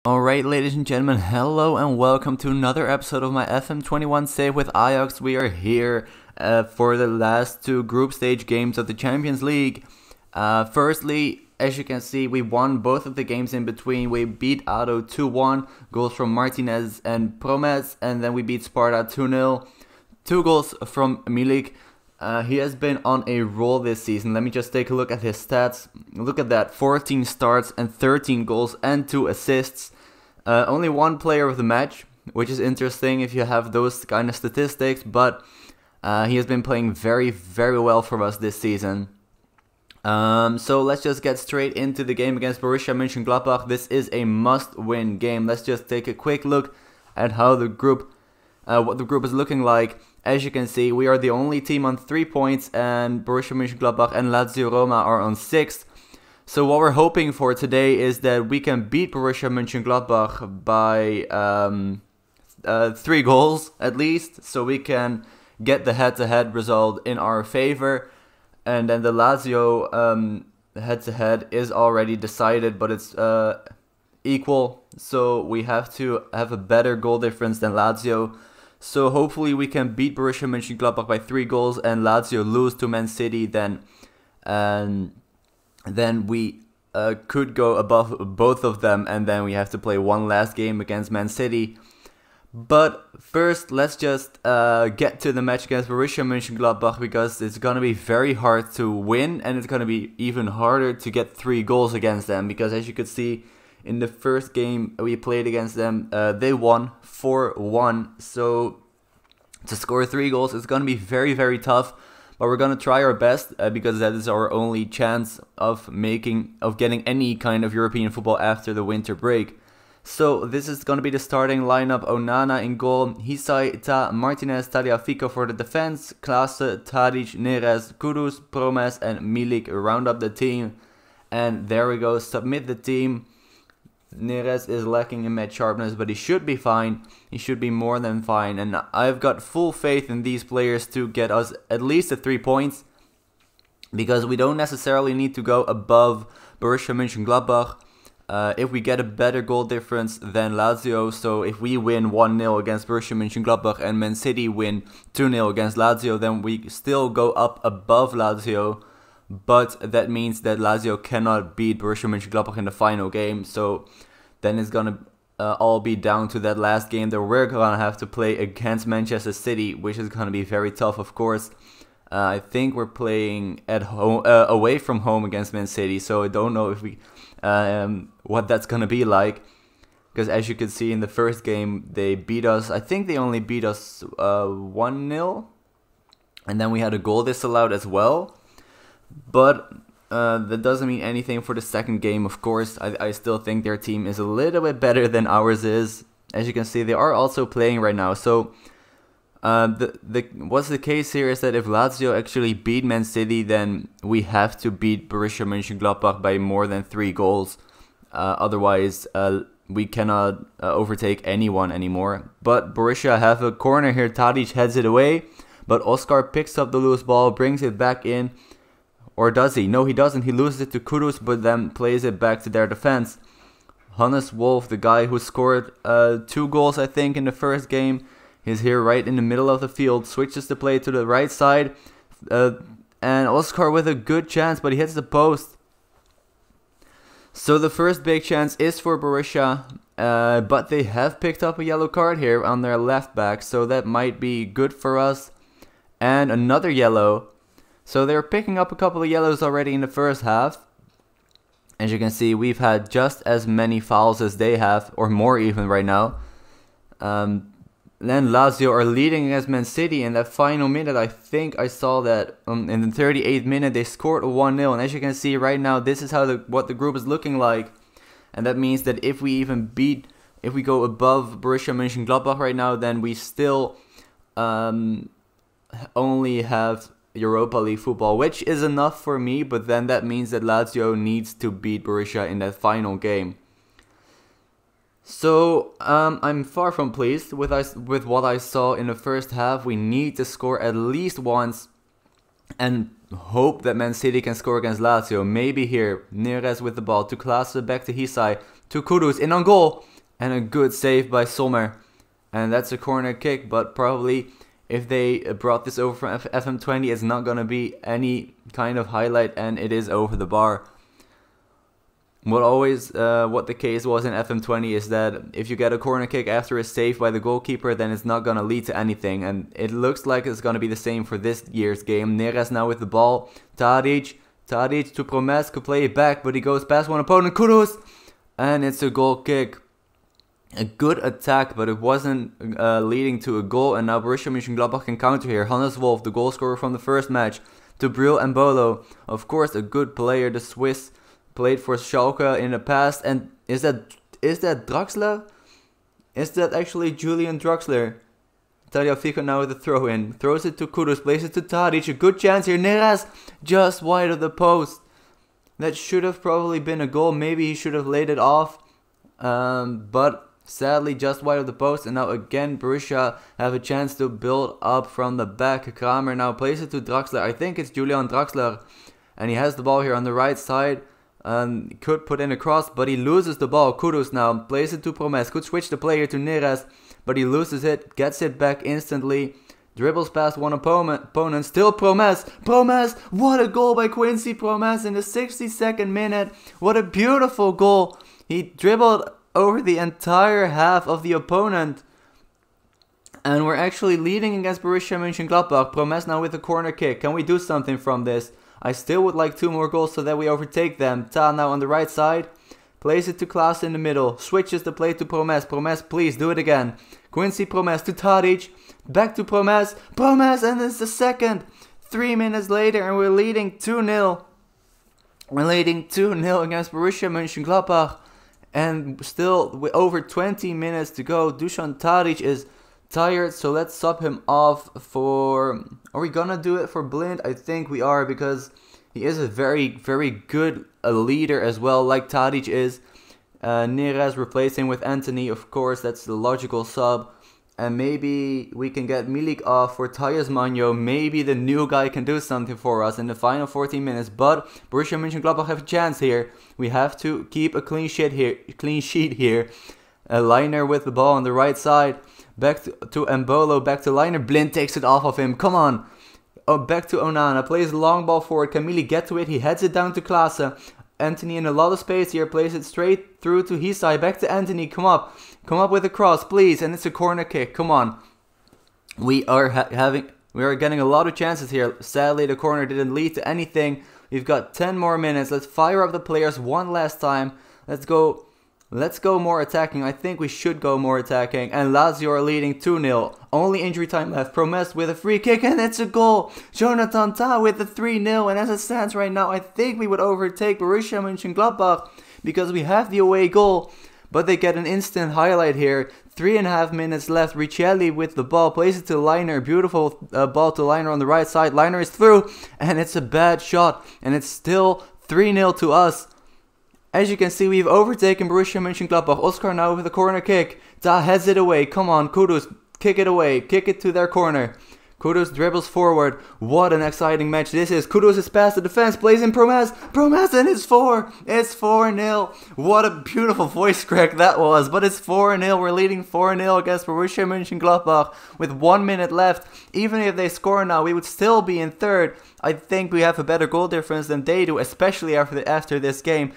Alright, ladies and gentlemen, hello and welcome to another episode of my FM21 save with AJAX. We are here for the last two group stage games of the Champions League. Firstly, as you can see, we won both of the games in between. We beat ADO 2-1, goals from Martinez and Promes, and then we beat Sparta 2-0, 2 goals from Milik. He has been on a roll this season. Let me just take a look at his stats. Look at that, 14 starts and 13 goals and 2 assists. Only one player of the match, which is interesting if you have those kind of statistics, but he has been playing very, very well for us this season. So let's just get straight into the game against Borussia Mönchengladbach. This is a must-win game. Let's just take a quick look at how the group, what the group is looking like. As you can see, we are the only team on 3 points, and Borussia Mönchengladbach and Lazio Roma are on 6th. So what we're hoping for today is that we can beat Borussia Mönchengladbach by 3 goals at least, so we can get the head-to-head result in our favor. And then the Lazio head-to-head is already decided, but it's equal, so we have to have a better goal difference than Lazio. So hopefully we can beat Borussia Mönchengladbach by 3 goals and Lazio lose to Man City. Then we could go above both of them, and then we have to play one last game against Man City. But first, let's just get to the match against Borussia Mönchengladbach, because it's going to be very hard to win, and it's going to be even harder to get 3 goals against them, because as you could see, in the first game we played against them, they won 4-1. So to score 3 goals is going to be very, very tough. But we're going to try our best, because that is our only chance of getting any kind of European football after the winter break. So this is going to be the starting lineup. Onana in goal, Hisai, Ta, Martinez, Tagliafico for the defense, Klaassen, Tadic, Neres, Kudus, Promes and Milik round up the team. And there we go, submit the team. Neres is lacking in match sharpness, but he should be fine. He should be more than fine. And I've got full faith in these players to get us at least 3 points, because we don't necessarily need to go above Borussia Mönchengladbach if we get a better goal difference than Lazio. So if we win 1-0 against Borussia Mönchengladbach and Man City win 2-0 against Lazio, then we still go up above Lazio. But that means that Lazio cannot beat Borussia Mönchengladbach in the final game. So then it's going to all be down to that last game that we're going to have to play against Manchester City, which is going to be very tough, of course. I think we're playing at home, away from home against Man City. So I don't know if we what that's going to be like. Because as you can see in the first game, they beat us. I think they only beat us 1-0. And then we had a goal disallowed as well. But that doesn't mean anything for the second game, of course. I still think their team is a little bit better than ours is. As you can see, they are also playing right now. So what's the case here is that if Lazio actually beat Man City, then we have to beat Borussia Mönchengladbach by more than 3 goals. Otherwise, we cannot overtake anyone anymore. But Borussia have a corner here. Tadic heads it away, but Oscar picks up the loose ball, brings it back in. Or does he? No, he doesn't. He loses it to Kudus, but then plays it back to their defense. Hannes Wolf, the guy who scored 2 goals, I think, in the first game, is here right in the middle of the field. Switches the play to the right side. And Oscar with a good chance, but he hits the post. So the first big chance is for Borussia. But they have picked up a yellow card here on their left back. So that might be good for us. And another yellow. So they're picking up a couple of yellows already in the first half. As you can see, we've had just as many fouls as they have, or more even right now. Then Lazio are leading against Man City in that final minute. I think I saw that in the 38th minute they scored a 1-0. And as you can see right now, this is how what the group is looking like. And that means that if we go above Borussia Mönchengladbach right now, then we still only have Europa League football, which is enough for me, but then that means that Lazio needs to beat Borussia in that final game. So I'm far from pleased with what I saw in the first half. We need to score at least once and hope that Man City can score against Lazio. Maybe here, Neres with the ball to Klaassen, back to Hisai, to Kudus in on goal. And a good save by Sommer. And that's a corner kick, but probably if they brought this over from FM20, it's not going to be any kind of highlight, and it is over the bar. What the case was in FM20 is that if you get a corner kick after a save by the goalkeeper, then it's not going to lead to anything. And it looks like it's going to be the same for this year's game. Neres now with the ball. Tadic to Promes, could play it back, but he goes past one opponent. Kudus! And it's a goal kick. A good attack, but it wasn't leading to a goal. And now Borussia Mönchengladbach can counter here. Hannes Wolf, the goal scorer from the first match. To Bril and Bolo. Of course, a good player. The Swiss played for Schalke in the past. And is that Draxler? Is that actually Julian Draxler? Tagliafico now with the throw in. Throws it to Kudus. Plays it to Tadic. A good chance here. Neres just wide of the post. That should have probably been a goal. Maybe he should have laid it off. But sadly, just wide of the post. And now again, Borussia have a chance to build up from the back. Kramer now plays it to Draxler. I think it's Julian Draxler. And he has the ball here on the right side. Could put in a cross, but he loses the ball. Kudus now plays it to Promes. Could switch the player to Neres, but he loses it. Gets it back instantly. Dribbles past one opponent. Still Promes. Promes! What a goal by Quincy Promes in the 62nd minute. What a beautiful goal. He dribbled over the entire half of the opponent. And we're actually leading against Borussia Mönchengladbach. Promes now with a corner kick. Can we do something from this? I still would like 2 more goals so that we overtake them. Ta now on the right side. Plays it to Klaas in the middle. Switches the play to Promes. Promes, please do it again. Quincy Promes to Tadic. Back to Promes. Promes, and it's the second. 3 minutes later and we're leading 2-0. We're leading 2-0 against Borussia Mönchengladbach. And still with over 20 minutes to go. Dusan Tadic is tired, so let's sub him off for... Are we gonna do it for Blind? I think we are, because he is a very, very good leader as well, like Tadic is. Neres replacing with Anthony, of course, that's the logical sub. And maybe we can get Milik off for Tyus Manyo. Maybe the new guy can do something for us in the final 14 minutes. But Borussia Mönchengladbach have a chance here. We have to keep a clean sheet here. A Liner with the ball on the right side. Back to Mbolo, back to Liner. Blind takes it off of him. Come on. Oh, back to Onana. Plays the long ball forward. Can Milik get to it? He heads it down to Klaassen. Anthony in a lot of space here. Plays it straight through to Hisai. Back to Anthony. Come up. Come up with a cross, please. And it's a corner kick. Come on. We are getting a lot of chances here. Sadly, the corner didn't lead to anything. We've got 10 more minutes. Let's fire up the players one last time. Let's go more attacking. I think we should go more attacking. And Lazio are leading 2-0. Only injury time left. Promes with a free kick, and it's a goal. Jonathan Tah with the 3-0. And as it stands right now, I think we would overtake Borussia Mönchengladbach because we have the away goal. But they get an instant highlight here. 3.5 minutes left. Riccielli with the ball. Plays it to Liner. Beautiful ball to Liner on the right side. Liner is through. And it's a bad shot. And it's still 3-0 to us. As you can see, we've overtaken Borussia Mönchengladbach. Oscar now with a corner kick. Da heads it away. Come on, Kudus. Kick it away. Kick it to their corner. Kudus dribbles forward. What an exciting match this is. Kudus is past the defense. Plays in Promes. Promes, and it's 4. It's 4-0. What a beautiful voice crack that was. But it's 4-0. We're leading 4-0 against Borussia Mönchengladbach with 1 minute left. Even if they score now, we would still be in third. I think we have a better goal difference than they do, especially after this game.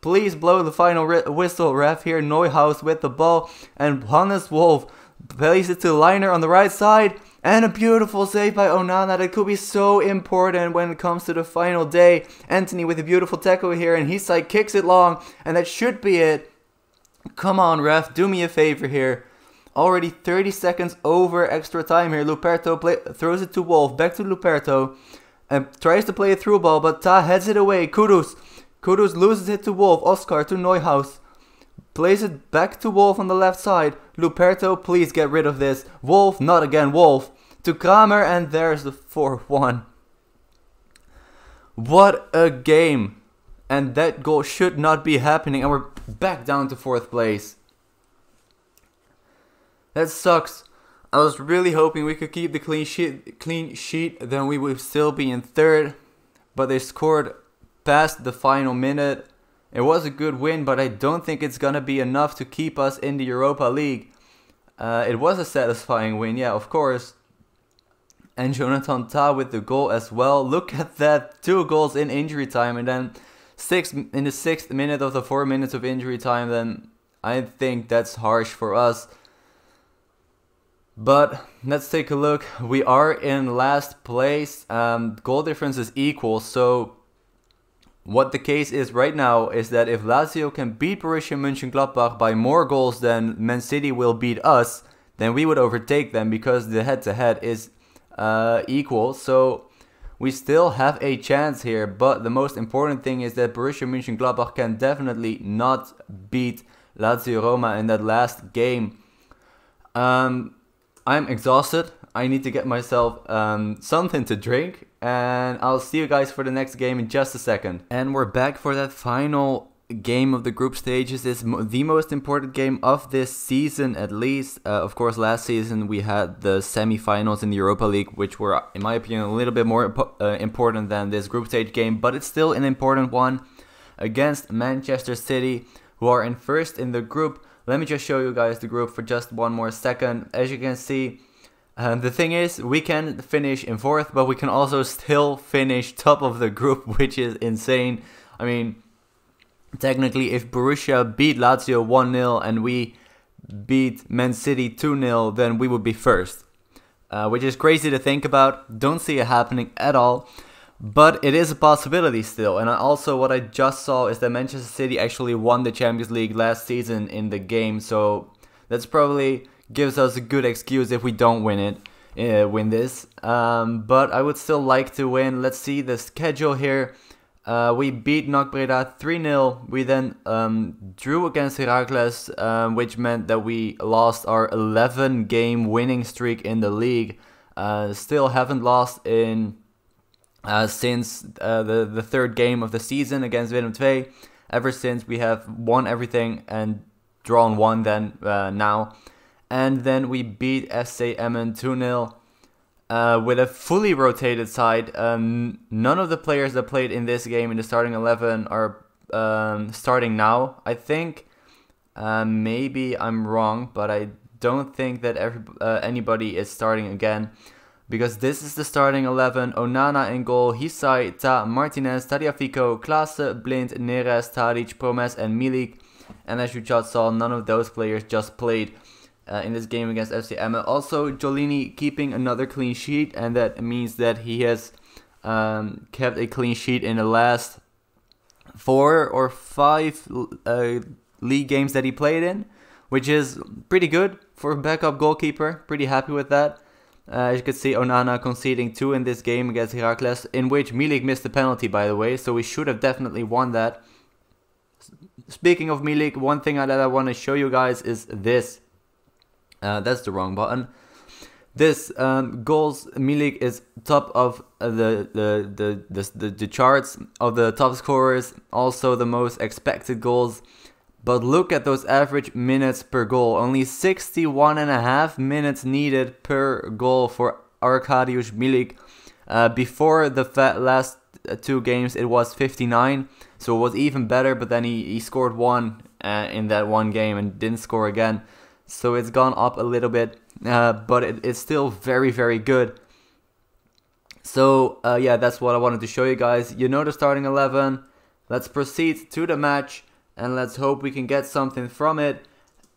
Please blow the final whistle, ref here. Neuhaus with the ball. And Hannes Wolf plays it to Liner on the right side. And a beautiful save by Onana that could be so important when it comes to the final day. Anthony with a beautiful tackle here. And Hisai kicks it long. And that should be it. Come on, ref. Do me a favor here. Already 30 seconds over extra time here. Luperto throws it to Wolf. Back to Luperto. And tries to play a through ball. But Ta heads it away. Kudus loses it to Wolf. Oscar to Neuhaus. Plays it back to Wolf on the left side. Luperto, please get rid of this. Wolf, not again, Wolf. To Kramer, and there's the 4-1. What a game. And that goal should not be happening. And we're back down to 4th place. That sucks. I was really hoping we could keep the clean sheet. Then we would still be in 3rd. But they scored past the final minute. It was a good win, but I don't think it's gonna be enough to keep us in the Europa League. It was a satisfying win, yeah, of course. And Jonathan Tah with the goal as well. Look at that, 2 goals in injury time, and then in the 6th minute of the 4 minutes of injury time. Then I think that's harsh for us. But let's take a look. We are in last place. Goal difference is equal. So what the case is right now is that if Lazio can beat Borussia Mönchengladbach by more goals than Man City will beat us, then we would overtake them because the head-to-head is equal. So we still have a chance here. But the most important thing is that Borussia Mönchengladbach can definitely not beat Lazio Roma in that last game. I'm exhausted. I need to get myself something to drink. And I'll see you guys for the next game in just a second. And we're back for that final game of the group stages. It's the most important game of this season, at least. Of course, last season we had the semi-finals in the Europa League, which were, in my opinion, a little bit more important than this group stage game. But it's still an important one against Manchester City, who are in first in the group. Let me just show you guys the group for just one more second. As you can see, the thing is, we can finish in 4th, but we can also still finish top of the group, which is insane. I mean, technically, if Borussia beat Lazio 1-0 and we beat Man City 2-0, then we would be first. Which is crazy to think about. Don't see it happening at all. But it is a possibility still. And also what I just saw is that Manchester City actually won the Champions League last season in the game. So that's probably gives us a good excuse if we don't win this. But I would still like to win. Let's see the schedule here. We beat NAC Breda 3-0. We then drew against Heracles, which meant that we lost our 11-game winning streak in the league. Still haven't lost in since the 3rd game of the season against Willem II. Ever since we have won everything and drawn 1 then now. And then we beat FC Emmen 2-0 with a fully rotated side. None of the players that played in this game in the starting 11 are starting now. I think maybe I'm wrong, but I don't think that anybody is starting again. Because this is the starting 11. Onana in goal, Hisai, Ta, Martinez, Tagliafico, Klaassen, Blind, Neres, Tadic, Promes and Milik. And as you just saw, none of those players just played in this game against FC Emmen. Also, Giolini keeping another clean sheet, and that means that he has kept a clean sheet in the last 4 or 5 league games that he played in, which is pretty good for a backup goalkeeper. Pretty happy with that. As you can see, Onana conceding 2 in this game against Heracles, in which Milik missed the penalty, by the way, so we should have definitely won that. Speaking of Milik, one thing that I want to show you guys is this. That's the wrong button. This goals, Milik is top of the charts of the top scorers, also the most expected goals. But look at those average minutes per goal. Only 61.5 minutes needed per goal for Arkadiusz Milik. Before the last 2 games, it was 59. So it was even better, but then he scored 1 in that 1 game and didn't score again. So it's gone up a little bit, but it's still very, very good. So yeah, that's what I wanted to show you guys. You know the starting 11. Let's proceed to the match. And let's hope we can get something from it.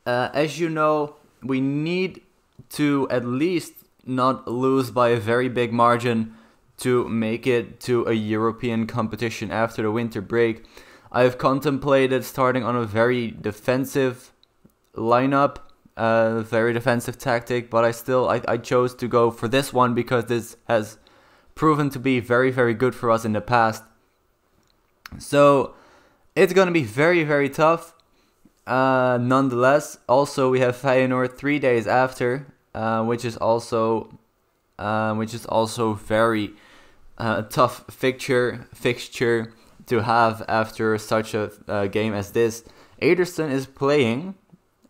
As you know, we need to at least not lose by a very big margin to make it to a European competition after the winter break. I've contemplated starting on a very defensive lineup, very defensive tactic, but I chose to go for this one because this has proven to be very, very good for us in the past. So it's going to be very, very tough, nonetheless. Also, we have Feyenoord 3 days after, which is also very tough fixture to have after such a game as this. Ederson is playing,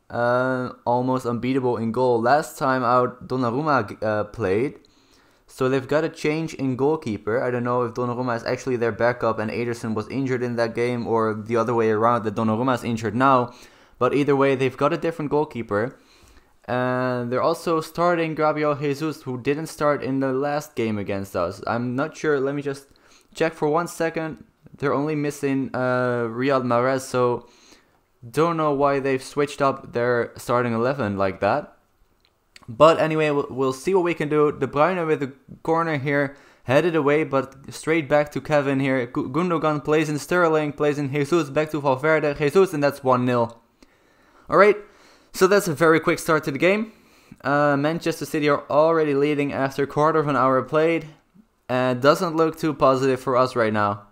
almost unbeatable in goal. Last time out, Donnarumma played, So they've got a change in goalkeeper. I don't know if Donnarumma is actually their backup and Ederson was injured in that game, or the other way around, that Donnarumma is injured now. But either way, they've got a different goalkeeper. And they're also starting Gabriel Jesus, who didn't start in the last game against us. I'm not sure. Let me just check for 1 second. They're only missing Riyad Mahrez, so don't know why they've switched up their starting 11 like that. But anyway, we'll see what we can do. De Bruyne with the corner here, headed away, but straight back to Kevin here. Gundogan plays in Sterling, plays in Jesus, back to Valverde. Jesus, and that's 1-0. Alright, so that's a very quick start to the game. Manchester City are already leading after a quarter of an hour played. And doesn't look too positive for us right now.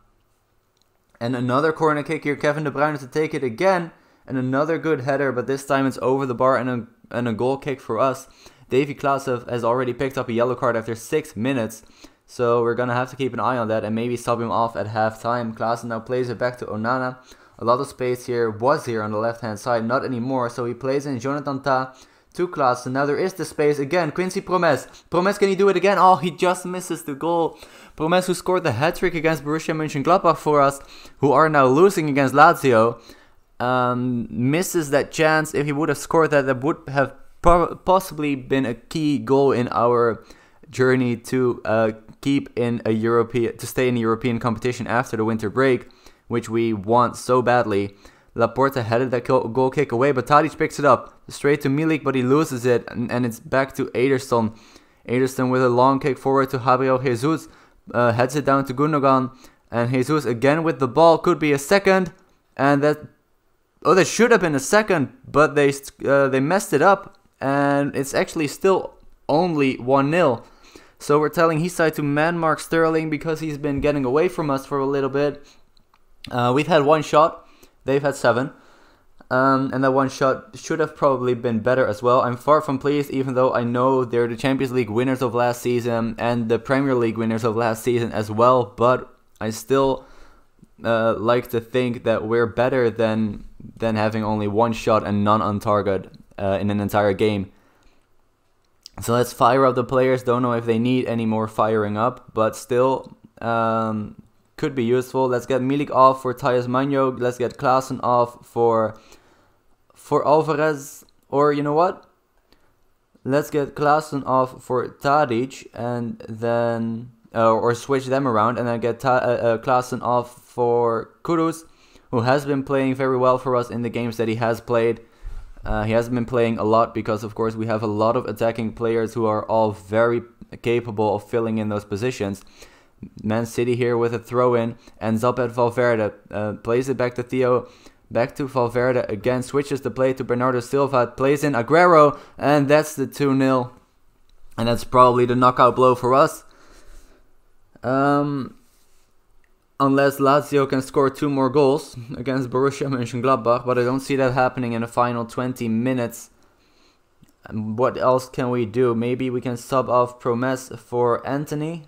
And another corner kick here, Kevin De Bruyne to take it again. And another good header, but this time it's over the bar and a goal kick for us. Davy Klaassen has already picked up a yellow card after 6 minutes. So we're going to have to keep an eye on that and maybe sub him off at halftime. Klaassen now plays it back to Onana. A lot of space here was here on the left hand side, not anymore. So he plays in Jonathan Tah to Klaassen. Now there is the space again. Quincy Promes. Promes, can he do it again? Oh, he just misses the goal. Promes, who scored the hat-trick against Borussia Mönchengladbach for us, who are now losing against Lazio. Misses that chance. If he would have scored that, that would have possibly been a key goal in our journey to stay in a European competition after the winter break, which we want so badly. Laporta headed that goal kick away, but Tadic picks it up straight to Milik, but he loses it, and it's back to Ederson. Ederson with a long kick forward to Gabriel Jesus, heads it down to Gundogan, and Jesus again with the ball, could be a second, and that should have been a second, but they messed it up, and it's actually still only 1-0. So we're telling Hisai to man-mark Sterling because he's been getting away from us for a little bit. We've had 1 shot, they've had 7, and that 1 shot should have probably been better as well. I'm far from pleased, even though I know they're the Champions League winners of last season and the Premier League winners of last season as well, but I still like to think that we're better than having only 1 shot and none on target in an entire game. So let's fire up the players. Don't know if they need any more firing up, but still could be useful. Let's get Milik off for Thais Magno. Let's get Klaassen off for Alvarez. Or you know what? Let's get Klaassen off for Tadic and then or switch them around and then get Klaassen off for Kudus, who has been playing very well for us in the games that he has played. He hasn't been playing a lot because, of course, we have a lot of attacking players who are all very capable of filling in those positions. Man City here with a throw-in, ends up at Valverde, plays it back to Theo, back to Valverde again, switches the play to Bernardo Silva, plays in Aguero, and that's the 2-0. And that's probably the knockout blow for us. Unless Lazio can score 2 more goals against Borussia Mönchengladbach, but I don't see that happening in the final 20 minutes. And what else can we do? Maybe we can sub off Promes for Anthony.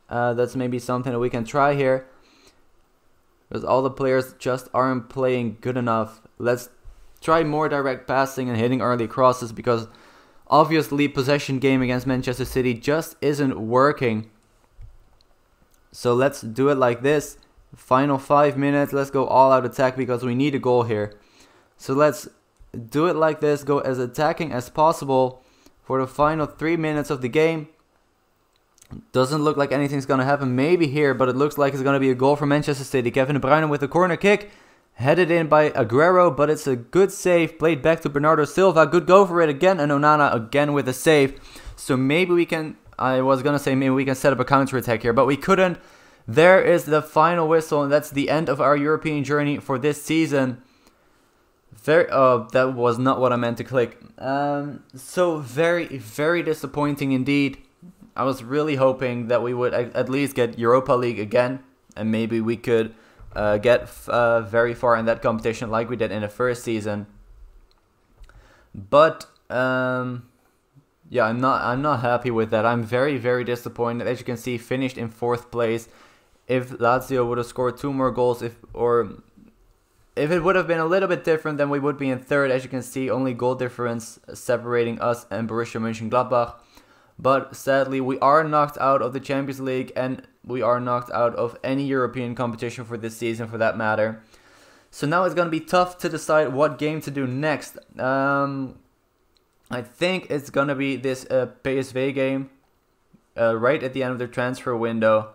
That's maybe something that we can try here. Because all the players just aren't playing good enough. Let's try more direct passing and hitting early crosses, because obviously possession game against Manchester City just isn't working. So let's do it like this. Final 5 minutes. Let's go all out attack because we need a goal here. So let's do it like this. Go as attacking as possible for the final 3 minutes of the game. Doesn't look like anything's going to happen. Maybe here, but it looks like it's going to be a goal for Manchester City. Kevin De Bruyne with a corner kick. Headed in by Aguero, but it's a good save. Played back to Bernardo Silva. Good go for it again. And Onana again with a save. So maybe we can... I was going to say maybe we can set up a counter-attack here, but we couldn't. There is the final whistle, and that's the end of our European journey for this season. That was not what I meant to click. So very, very disappointing indeed. I was really hoping that we would at least get Europa League again, and maybe we could get very far in that competition like we did in the first season. But... yeah, I'm not happy with that. I'm very, very disappointed. As you can see, finished in 4th place. If Lazio would have scored 2 more goals, if it would have been a little bit different, then we would be in 3rd. As you can see, only goal difference separating us and Borussia Mönchengladbach. But sadly, we are knocked out of the Champions League, and we are knocked out of any European competition for this season, for that matter. So now it's going to be tough to decide what game to do next. I think it's going to be this PSV game right at the end of their transfer window.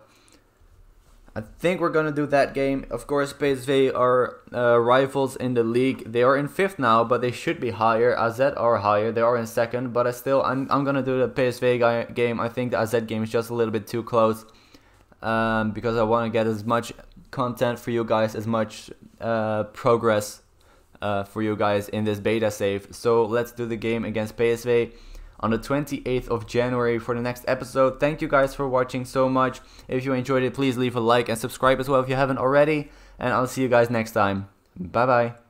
I think we're going to do that game. Of course, PSV are rivals in the league. They are in 5th now, but they should be higher. AZ are higher. They are in 2nd, but I'm going to do the PSV game. I think the AZ game is just a little bit too close because I want to get as much content for you guys, as much progress for you guys in this beta save. So let's do the game against PSV on the 28th of January for the next episode. Thank you guys for watching so much. If you enjoyed it, please leave a like and subscribe as well if you haven't already. And I'll see you guys next time. Bye bye.